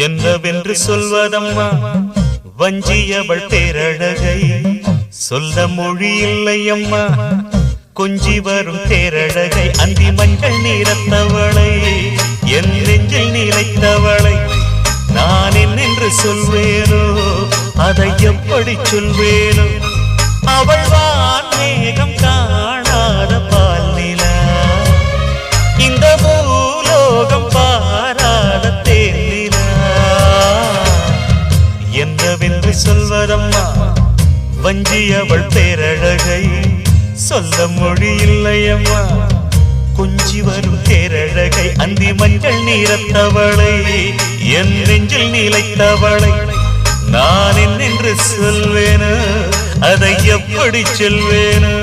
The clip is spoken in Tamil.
என்னவென்று சொல்வதம்மா வஞ்சியவள் பேரழகை சொல்ல மொழி இல்லையம்மா கொஞ்சி வரும் பேரழகை அந்தி மஞ்சள் நீரத்தவளை என் நெஞ்சில் நிலைத்தவளை நான் என்னென்று சொல்வேனோ அதை எப்படி சொல்வேனோ அவள் வான்மேகம் காணாத பால் நிலா இந்த பூலோகம் பாராத தேனிலா என்னவென்று சொல்வதம்மா வஞ்சியவள் பேரழகை சொல்ல மொழி இல்லையம்மா கொஞ்சி வரும் தேரழகை அந்தி மஞ்சள் நீரத்தவளை என் நெஞ்சில் நிலைத்தவளை நான் என்னென்று சொல்வேனோ அதை எப்படி சொல்வேனோ